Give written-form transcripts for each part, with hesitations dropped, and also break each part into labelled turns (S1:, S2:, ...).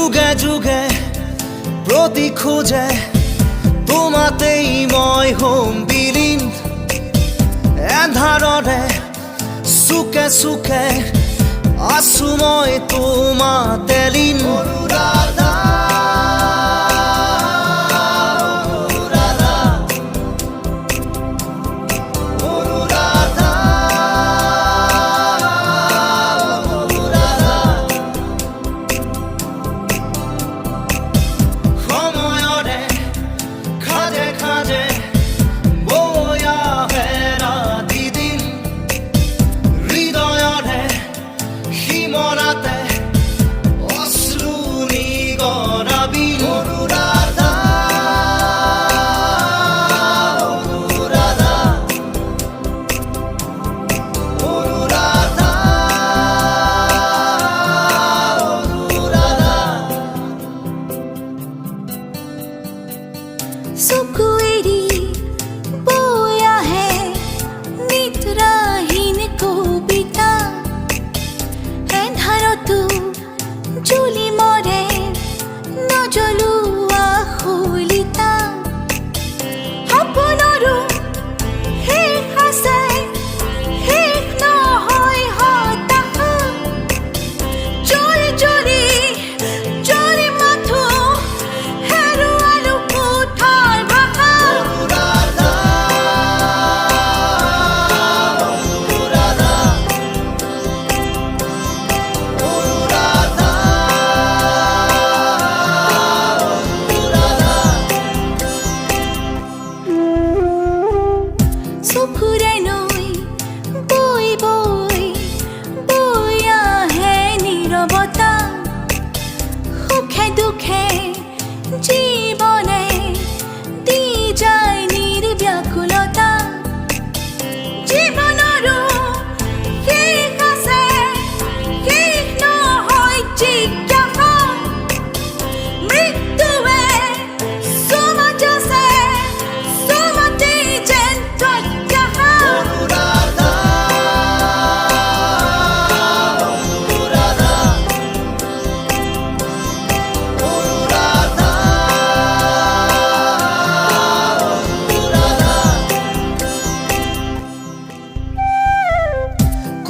S1: যুগে যুগে প্ৰতি খোজে তোমাতেই মই হোম বিলীন এন্ধাৰৰে চুকে চুকে আছো মই তোমাতে লীন অনুৰাধা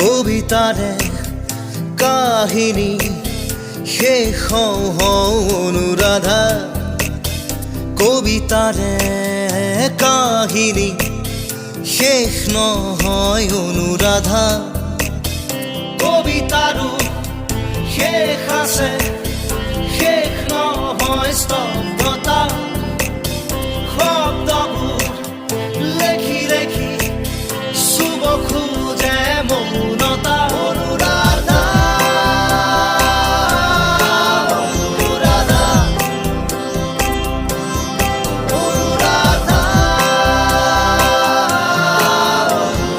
S1: কবিতাৰে কাহিনী শেষ হওঁ অনুৰাধা কবিতাৰে কাহিনী শেষ নহয় অনুৰাধা কবিতাৰো শেষ আছে শেষ নহয় স্তব্ধতা শব্দবোৰ লেখি লেখি চুব খোজে মৌনতা অনুৰাধা অনুৰাধা অনুৰাধা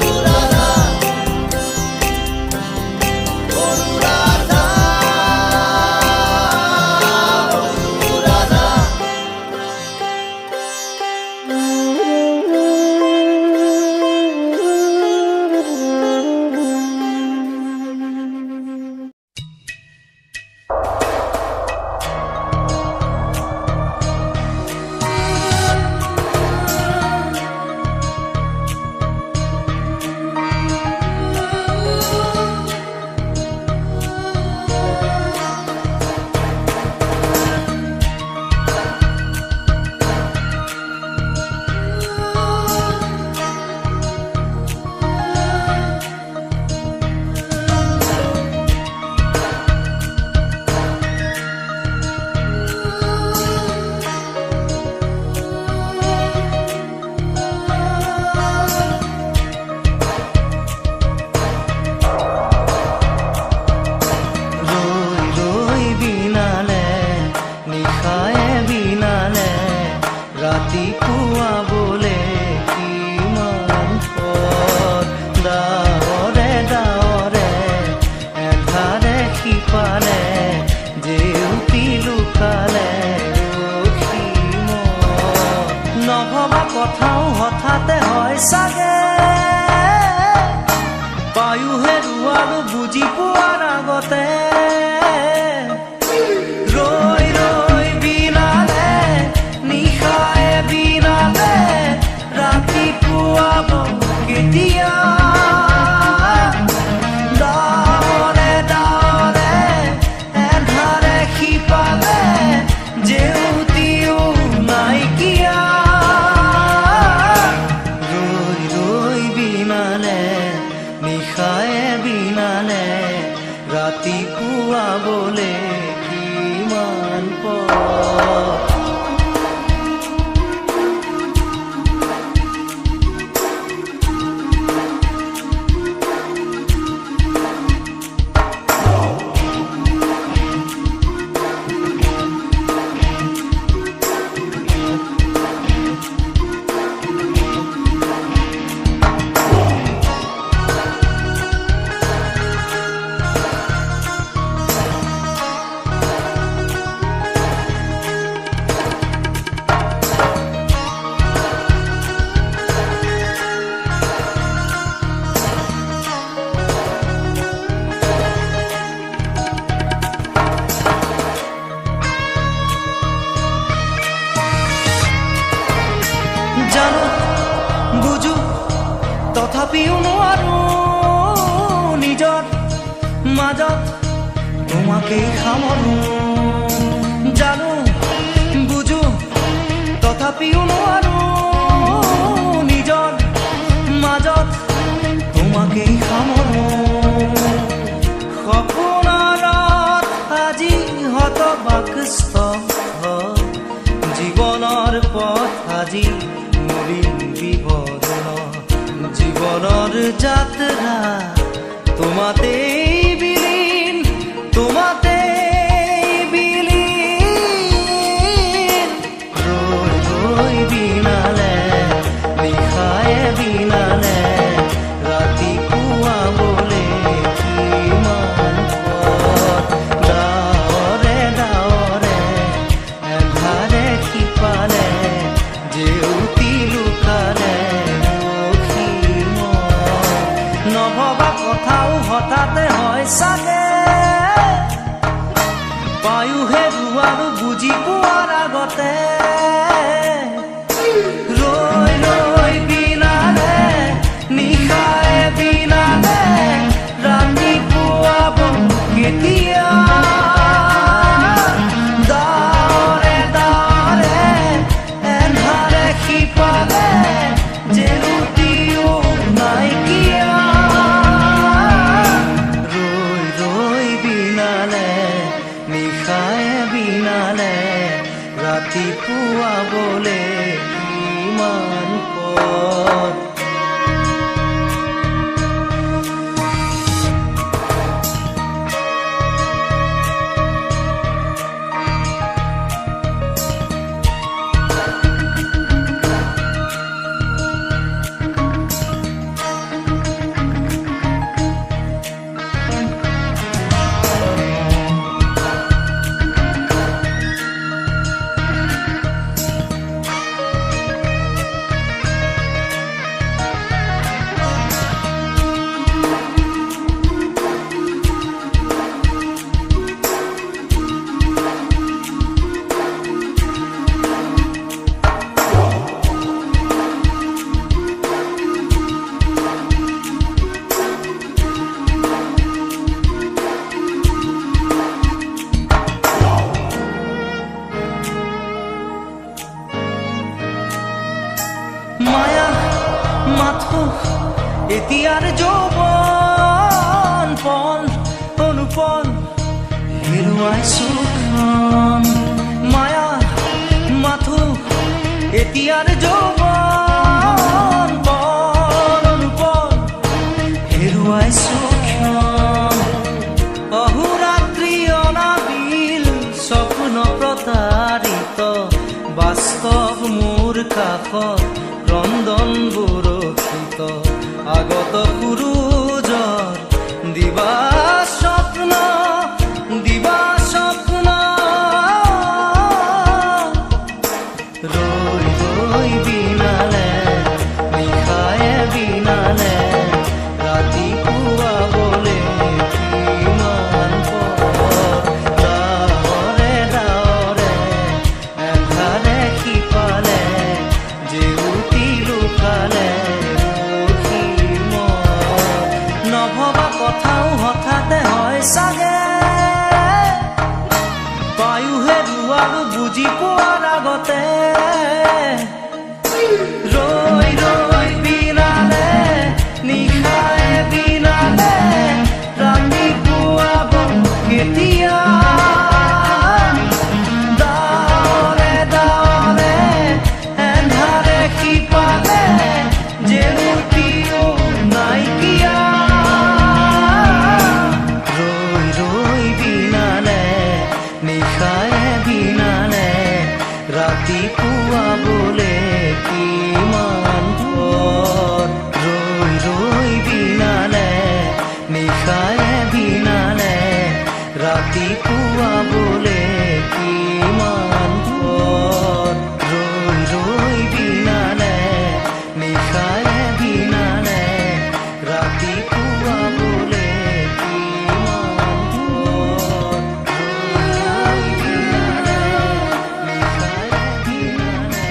S1: অনুৰাধা অনুৰাধা চাগে বায়ু হেৰুৱালো বুজি পোৱাৰ আগতে
S2: পোৱাবলে কিমান পথ। জানো বুজো তথাপিও নোৱাৰো নিজৰ মাজত তোমাকেই সামৰো। জানো বুজো তথাপিও নোৱাৰো নিজৰ মাজত তোমাকেই সামৰো। সপোনত আজি হতবাকস্থ জীৱনৰ পথ আজি বিবদন জীবনৰ যাত্ৰা তোমাতেই বিলীন তোমাতেই বিলীন। ৰৈ ৰৈ বিনালে নিশায়ে বিনালে ৰাতিপুৱা বোলে কিমান পথ। ডাৱৰে ডাৱৰে এধাৰে সিপালে জেউতি লুকালে নভবা কথাও হঠাতে হয় চাগে। পায়ুহে ৰুৱাৰো বুজি পোৱাৰ আগতে ৰৈ ৰৈ বিনালে নিশায়ে বিনালে ৰাতিপুৱা কেতিয়া। ডাৱৰে ডাৱৰে এন্ধাৰে সিপালে জেউতিও নাইকিয়া। ৰৈ ৰৈ বিনালে নিশায়ে বিনালে ৰাতিপুৱা বোলে কিমান পথ। মায়া মাথো এতিয়াৰ যৌৱন পণ অনুপণ হেৰুৱাইছো ক্ষণ। মায়া মাথো এতিয়াৰ যৌৱন পণ অনুপণ হেৰুৱাইছো ক্ষণ। অহোৰাত্ৰি অনাবিল স্বপ্ন প্ৰতাৰিত বাস্তৱ মোৰ কাষত ক্ৰন্দন বৰষিত আগত সূৰুজৰ দিবা স্বপ্ন দিবা স্বপ্ন। ৰৈ ৰৈ বিনালে নিশায়ে বিনালে ৰাতিপুৱা বোলে কিমান পথ। ডাৱৰে ডাৱৰে এধাৰে সিপালে জেউতি লুকালে নভবা কথাও হঠাতে হয় চাগে। পায়ুহে ৰুৱাৰো বুজি পোৱাৰ আগতে ৰৈ ৰৈ বিনালে নিশায়ে বিনালে ৰাতিপুৱা কেতিয়া। দাৱনে দাৱনে এন্ধাৰে সিপাৰে যে মোৰ প্ৰিয় নাইকিয়া ৰৈ ৰৈ বিনালে নিশায়ে বিনালে ৰাতিপুৱা বোলে কিমান পৰ ৰৈ ৰৈ বিনালে নিশায়ে বিনালে ৰাতিপুৱা বোলে কিমান পৰ ৰৈ ৰৈ বিনালে নিশায়ে বিনালে ৰাতিপুৱা বোলে কিমান পৰ ৰৈ বিনালে নিশায়ে বিনালে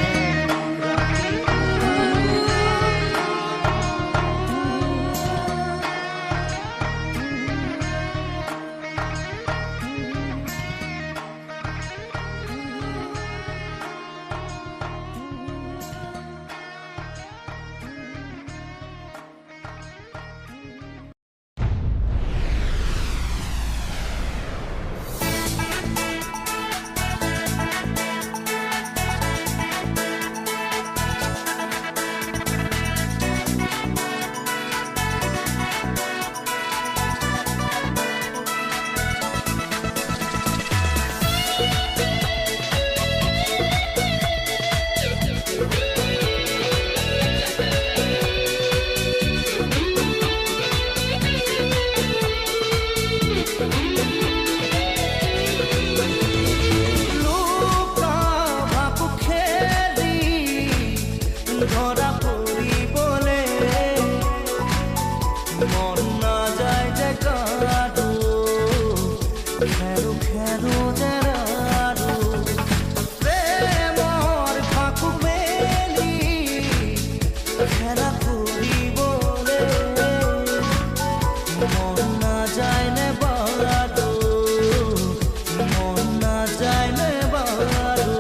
S2: ধরা পড়িবলে মন না যায় যে কারো খেরো খেরো যারারো প্রেমর ফাঁকু মেলি খেলা করিবলে মন না যায় নে বাড়ো মন না যায় নে বাড়ো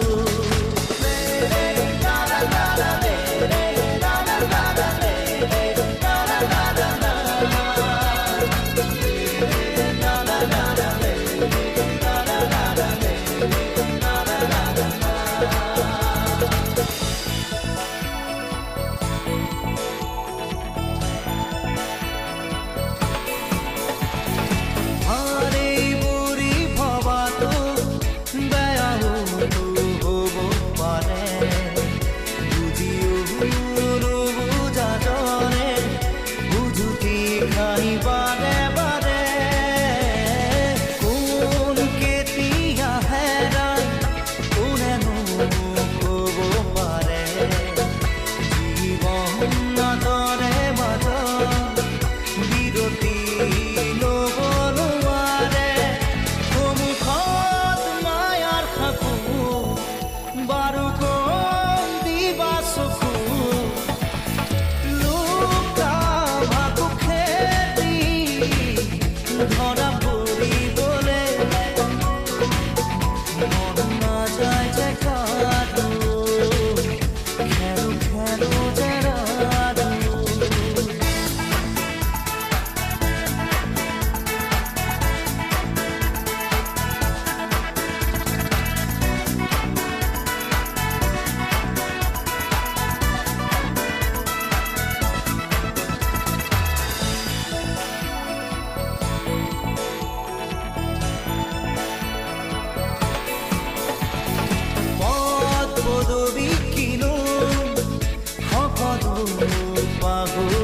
S2: ধরা পড়িবলে মন না যায় যে কারো খেরো খেরো যারারো পদবী কিনো সকলো পাহৰি